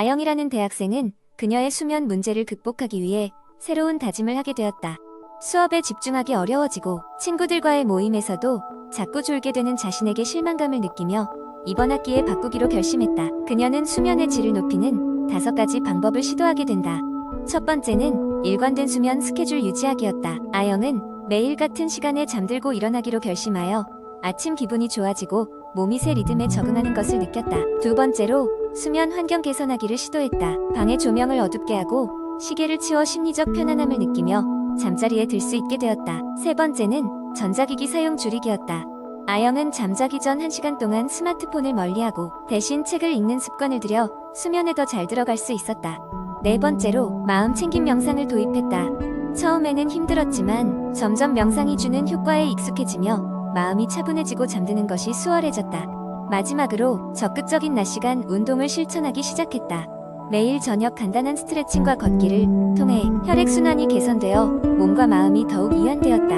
아영이라는 대학생은 그녀의 수면 문제를 극복하기 위해 새로운 다짐을 하게 되었다. 수업에 집중하기 어려워지고 친구들과의 모임에서도 자꾸 졸게 되는 자신에게 실망감을 느끼며 이번 학기에 바꾸기로 결심했다. 그녀는 수면의 질을 높이는 5가지 방법을 시도하게 된다. 첫 번째는 일관된 수면 스케줄 유지하기였다. 아영은 매일 같은 시간에 잠들고 일어나기로 결심하여 아침 기분이 좋아지고 몸이 새 리듬에 적응하는 것을 느꼈다. 두 번째로 수면 환경 개선하기를 시도했다. 방의 조명을 어둡게 하고 시계를 치워 심리적 편안함을 느끼며 잠자리에 들 수 있게 되었다. 세 번째는 전자기기 사용 줄이기였다. 아영은 잠자기 전 1시간 동안 스마트폰을 멀리하고 대신 책을 읽는 습관을 들여 수면에 더 잘 들어갈 수 있었다. 네 번째로 마음 챙김 명상을 도입했다. 처음에는 힘들었지만 점점 명상이 주는 효과에 익숙해지며 마음이 차분해지고 잠드는 것이 수월해졌다. 마지막으로 적극적인 낮 시간 운동을 실천하기 시작했다. 매일 저녁 간단한 스트레칭과 걷기를 통해 혈액순환이 개선되어 몸과 마음이 더욱 이완되었다.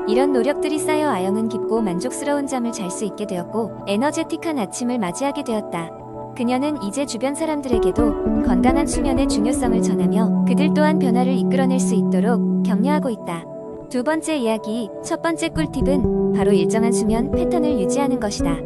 이런 노력들이 쌓여 아영은 깊고 만족스러운 잠을 잘 수 있게 되었고 에너제틱한 아침을 맞이하게 되었다. 그녀는 이제 주변 사람들에게도 건강한 수면의 중요성을 전하며 그들 또한 변화를 이끌어낼 수 있도록 격려하고 있다. 두 번째 이야기, 첫 번째 꿀팁은 바로 일정한 수면 패턴을 유지하는 것이다.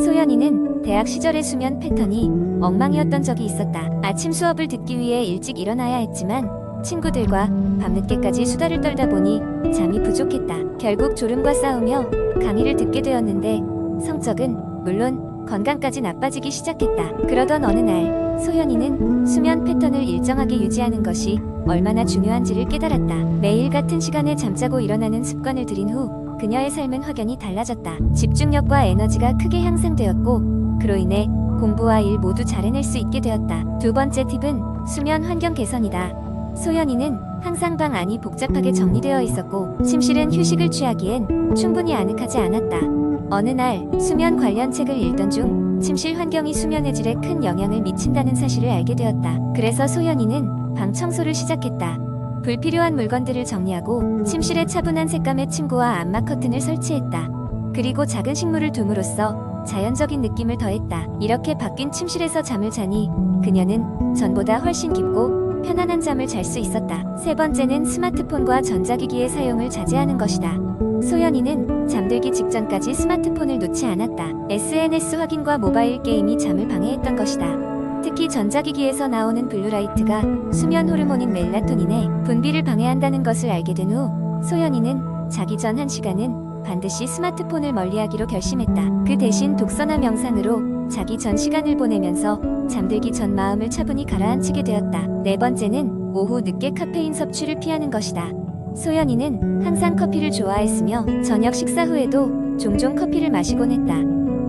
소연이는 대학 시절의 수면 패턴이 엉망이었던 적이 있었다. 아침 수업을 듣기 위해 일찍 일어나야 했지만 친구들과 밤늦게까지 수다를 떨다 보니 잠이 부족했다. 결국 졸음과 싸우며 강의를 듣게 되었는데 성적은 물론 건강까지 나빠지기 시작했다. 그러던 어느 날 소연이는 수면 패턴을 일정하게 유지하는 것이 얼마나 중요한지를 깨달았다. 매일 같은 시간에 잠자고 일어나는 습관을 들인 후 그녀의 삶은 확연히 달라졌다. 집중력과 에너지가 크게 향상되었고 그로 인해 공부와 일 모두 잘 해낼 수 있게 되었다. 두 번째 팁은 수면 환경 개선이다. 소연이는 항상 방 안이 복잡하게 정리되어 있었고 침실은 휴식을 취하기엔 충분히 아늑하지 않았다. 어느 날 수면 관련 책을 읽던 중 침실 환경이 수면의 질에 큰 영향을 미친다는 사실을 알게 되었다. 그래서 소연이는 방 청소를 시작했다. 불필요한 물건들을 정리하고 침실에 차분한 색감의 침구와 암막 커튼을 설치했다. 그리고 작은 식물을 둠으로써 자연적인 느낌을 더했다. 이렇게 바뀐 침실에서 잠을 자니 그녀는 전보다 훨씬 깊고 편안한 잠을 잘 수 있었다. 세 번째는 스마트폰과 전자기기의 사용을 자제하는 것이다. 소연이는 잠들기 직전까지 스마트폰을 놓지 않았다. SNS 확인과 모바일 게임이 잠을 방해했던 것이다. 특히 전자기기에서 나오는 블루라이트가 수면 호르몬인 멜라토닌의 분비를 방해한다는 것을 알게 된 후 소연이는 자기 전 1시간은 반드시 스마트폰을 멀리하기로 결심했다. 그 대신 독서나 명상으로 자기 전 시간을 보내면서 잠들기 전 마음을 차분히 가라앉히게 되었다. 네 번째는 오후 늦게 카페인 섭취를 피하는 것이다. 소연이는 항상 커피를 좋아했으며 저녁 식사 후에도 종종 커피를 마시곤 했다.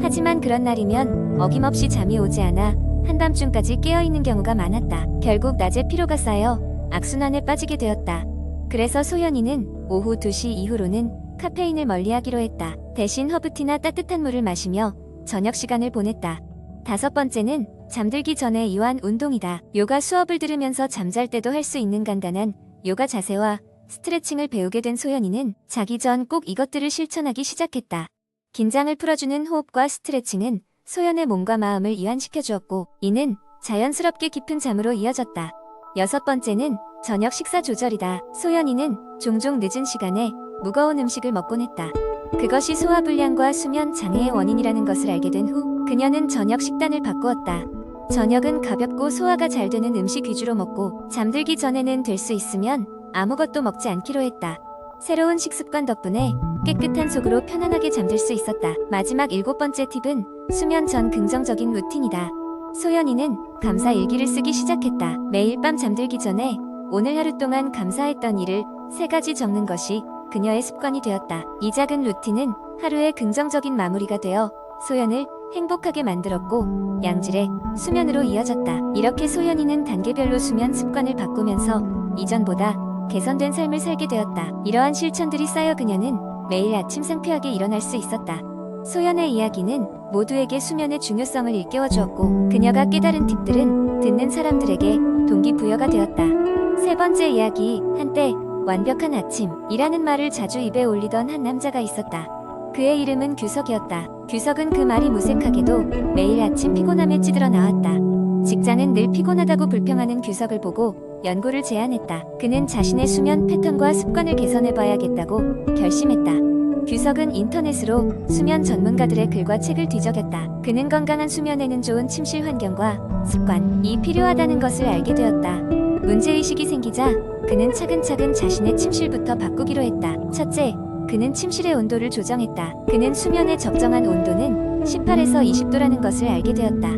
하지만 그런 날이면 어김없이 잠이 오지 않아 한밤중까지 깨어있는 경우가 많았다. 결국 낮에 피로가 쌓여 악순환에 빠지게 되었다. 그래서 소연이는 오후 2시 이후로는 카페인을 멀리하기로 했다. 대신 허브티나 따뜻한 물을 마시며 저녁 시간을 보냈다. 다섯 번째는 잠들기 전에 이완 운동이다. 요가 수업을 들으면서 잠잘 때도 할 수 있는 간단한 요가 자세와 스트레칭을 배우게 된 소연이는 자기 전 꼭 이것들을 실천하기 시작했다. 긴장을 풀어주는 호흡과 스트레칭은 소연의 몸과 마음을 이완시켜 주었고 이는 자연스럽게 깊은 잠으로 이어졌다. 여섯 번째는 저녁 식사 조절이다. 소연이는 종종 늦은 시간에 무거운 음식을 먹곤 했다. 그것이 소화불량과 수면 장애의 원인이라는 것을 알게 된 후 그녀는 저녁 식단을 바꾸었다. 저녁은 가볍고 소화가 잘 되는 음식 위주로 먹고 잠들기 전에는 될 수 있으면 아무것도 먹지 않기로 했다. 새로운 식습관 덕분에 깨끗한 속으로 편안하게 잠들 수 있었다. 마지막 7번째 팁은 수면 전 긍정적인 루틴이다. 소연이는 감사 일기를 쓰기 시작했다. 매일 밤 잠들기 전에 오늘 하루 동안 감사했던 일을 3가지 적는 것이 그녀의 습관이 되었다. 이 작은 루틴은 하루의 긍정적인 마무리가 되어 소연을 행복하게 만들었고 양질의 수면으로 이어졌다. 이렇게 소연이는 단계별로 수면 습관을 바꾸면서 이전보다 개선된 삶을 살게 되었다. 이러한 실천들이 쌓여 그녀는 매일 아침 상쾌하게 일어날 수 있었다. 소연의 이야기는 모두에게 수면의 중요성을 일깨워 주었고 그녀가 깨달은 팁들은 듣는 사람들에게 동기부여가 되었다. 세 번째 이야기, 한때 완벽한 아침이라는 말을 자주 입에 올리던 한 남자가 있었다. 그의 이름은 규석이었다. 규석은 그 말이 무색하게도 매일 아침 피곤함에 찌들어 나왔다. 직장은 늘 피곤하다고 불평하는 규석을 보고 연구를 제안했다. 그는 자신의 수면 패턴과 습관을 개선해봐야겠다고 결심했다. 규석은 인터넷으로 수면 전문가들의 글과 책을 뒤적였다. 그는 건강한 수면에는 좋은 침실 환경과 습관이 필요하다는 것을 알게 되었다. 문제의식이 생기자 그는 차근차근 자신의 침실부터 바꾸기로 했다. 첫째, 그는 침실의 온도를 조정했다. 그는 수면의 적정한 온도는 18에서 20도라는 것을 알게 되었다.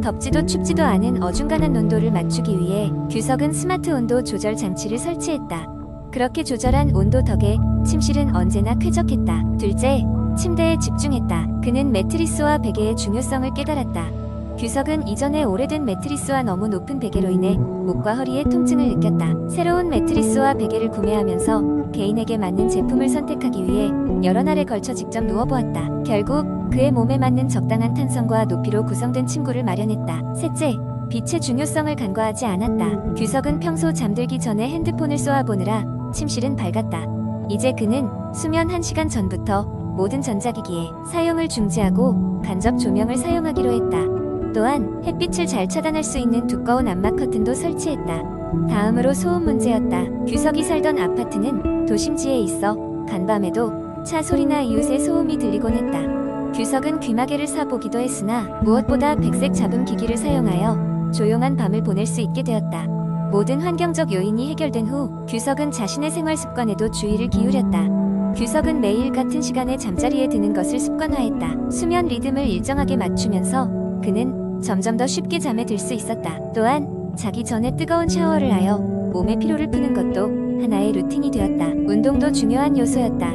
덥지도 춥지도 않은 어중간한 온도를 맞추기 위해 규석은 스마트 온도 조절 장치를 설치했다. 그렇게 조절한 온도 덕에 침실은 언제나 쾌적했다. 둘째, 침대에 집중했다. 그는 매트리스와 베개의 중요성을 깨달았다. 규석은 이전에 오래된 매트리스와 너무 높은 베개로 인해 목과 허리에 통증을 느꼈다. 새로운 매트리스와 베개를 구매하면서 개인에게 맞는 제품을 선택하기 위해 여러 날에 걸쳐 직접 누워보았다. 결국 그의 몸에 맞는 적당한 탄성과 높이로 구성된 침구를 마련했다. 셋째, 빛의 중요성을 간과하지 않았다. 규석은 평소 잠들기 전에 핸드폰을 쏘아보느라 침실은 밝았다. 이제 그는 수면 1시간 전부터 모든 전자기기의 사용을 중지하고 간접 조명을 사용하기로 했다. 또한 햇빛을 잘 차단할 수 있는 두꺼운 암막 커튼도 설치했다. 다음으로 소음 문제였다. 규석이 살던 아파트는 도심지에 있어 간밤에도 차 소리나 이웃의 소음이 들리곤 했다. 규석은 귀마개를 사보기도 했으나 무엇보다 백색 잡음 기기를 사용하여 조용한 밤을 보낼 수 있게 되었다. 모든 환경적 요인이 해결된 후 규석은 자신의 생활 습관에도 주의를 기울였다. 규석은 매일 같은 시간에 잠자리에 드는 것을 습관화했다. 수면 리듬을 일정하게 맞추면서 그는 점점 더 쉽게 잠에 들 수 있었다. 또한 자기 전에 뜨거운 샤워를 하여 몸의 피로를 푸는 것도 하나의 루틴이 되었다. 운동도 중요한 요소였다.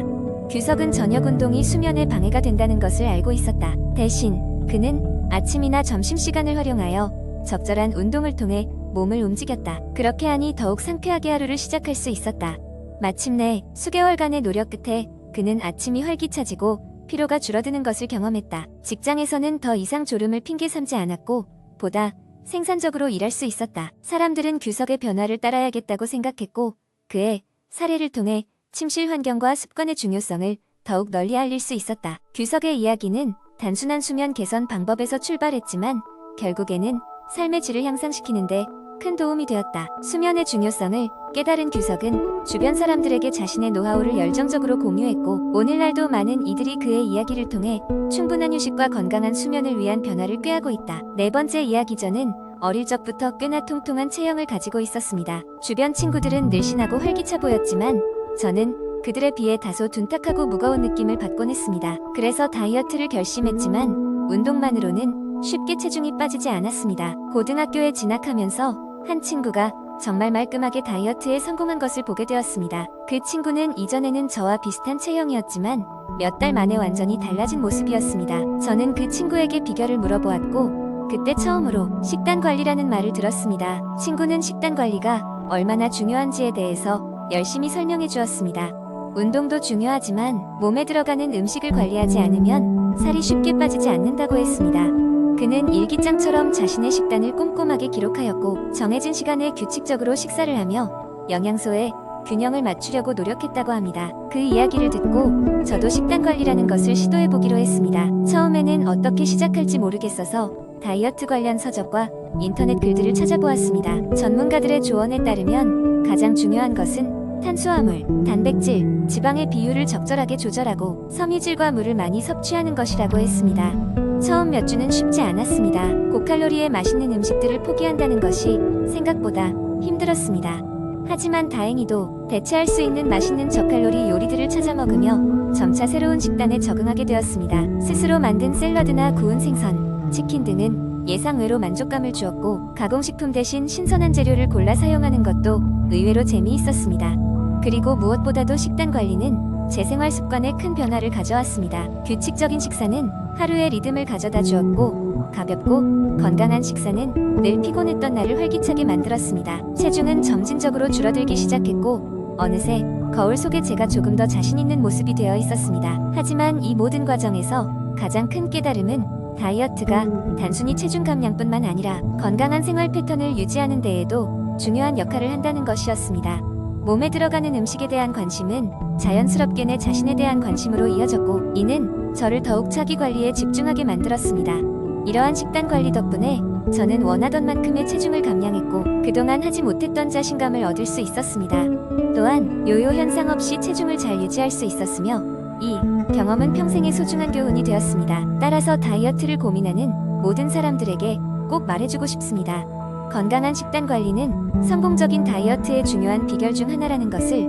규석은 저녁 운동이 수면에 방해가 된다는 것을 알고 있었다. 대신 그는 아침이나 점심시간을 활용하여 적절한 운동을 통해 몸을 움직였다. 그렇게 하니 더욱 상쾌하게 하루를 시작할 수 있었다. 마침내 수개월간의 노력 끝에 그는 아침이 활기차지고 피로가 줄어드는 것을 경험했다. 직장에서는 더 이상 졸음을 핑계 삼지 않았고 보다 생산적으로 일할 수 있었다. 사람들은 규석의 변화를 따라야겠다고 생각했고 그의 사례를 통해 침실 환경과 습관의 중요성을 더욱 널리 알릴 수 있었다. 규석의 이야기는 단순한 수면 개선 방법에서 출발했지만 결국에는 삶의 질을 향상시키는데 큰 도움이 되었다. 수면의 중요성을 깨달은 규석은 주변 사람들에게 자신의 노하우를 열정적으로 공유했고 오늘날도 많은 이들이 그의 이야기를 통해 충분한 휴식과 건강한 수면을 위한 변화를 꾀하고 있다. 네 번째 이야기. 저는 어릴 적부터 꽤나 통통한 체형을 가지고 있었습니다. 주변 친구들은 늘씬하고 활기차 보였지만 저는 그들에 비해 다소 둔탁하고 무거운 느낌을 받곤 했습니다. 그래서 다이어트를 결심했지만 운동만으로는 쉽게 체중이 빠지지 않았습니다. 고등학교에 진학하면서 한 친구가 정말 말끔하게 다이어트에 성공한 것을 보게 되었습니다. 그 친구는 이전에는 저와 비슷한 체형이었지만 몇 달 만에 완전히 달라진 모습이었습니다. 저는 그 친구에게 비결을 물어보았고 그때 처음으로 식단 관리라는 말을 들었습니다. 친구는 식단 관리가 얼마나 중요한지에 대해서 열심히 설명해 주었습니다. 운동도 중요하지만 몸에 들어가는 음식을 관리하지 않으면 살이 쉽게 빠지지 않는다고 했습니다. 그는 일기장처럼 자신의 식단을 꼼꼼하게 기록하였고 정해진 시간에 규칙적으로 식사를 하며 영양소의 균형을 맞추려고 노력했다고 합니다. 그 이야기를 듣고 저도 식단 관리라는 것을 시도해보기로 했습니다. 처음에는 어떻게 시작할지 모르겠어서 다이어트 관련 서적과 인터넷 글들을 찾아보았습니다. 전문가들의 조언에 따르면 가장 중요한 것은 탄수화물, 단백질, 지방의 비율을 적절하게 조절하고 섬유질과 물을 많이 섭취하는 것이라고 했습니다. 처음 몇 주는 쉽지 않았습니다. 고칼로리의 맛있는 음식들을 포기한다는 것이 생각보다 힘들었습니다. 하지만 다행히도 대체할 수 있는 맛있는 저칼로리 요리들을 찾아 먹으며 점차 새로운 식단에 적응하게 되었습니다. 스스로 만든 샐러드나 구운 생선, 치킨 등은 예상외로 만족감을 주었고 가공식품 대신 신선한 재료를 골라 사용하는 것도 의외로 재미있었습니다. 그리고 무엇보다도 식단 관리는 제 생활 습관에 큰 변화를 가져왔습니다. 규칙적인 식사는 하루의 리듬을 가져다 주었고 가볍고 건강한 식사는 늘 피곤했던 나를 활기차게 만들었습니다. 체중은 점진적으로 줄어들기 시작했고 어느새 거울 속에 제가 조금 더 자신 있는 모습이 되어 있었습니다. 하지만 이 모든 과정에서 가장 큰 깨달음은 다이어트가 단순히 체중 감량뿐만 아니라 건강한 생활 패턴을 유지하는 데에도 중요한 역할을 한다는 것이었습니다. 몸에 들어가는 음식에 대한 관심은 자연스럽게 내 자신에 대한 관심으로 이어졌고 이는 저를 더욱 자기 관리에 집중하게 만들었습니다. 이러한 식단 관리 덕분에 저는 원하던 만큼의 체중을 감량했고 그동안 하지 못했던 자신감을 얻을 수 있었습니다. 또한 요요 현상 없이 체중을 잘 유지할 수 있었으며 이 경험은 평생의 소중한 교훈이 되었습니다. 따라서 다이어트를 고민하는 모든 사람들에게 꼭 말해주고 싶습니다. 건강한 식단 관리는 성공적인 다이어트의 중요한 비결 중 하나라는 것을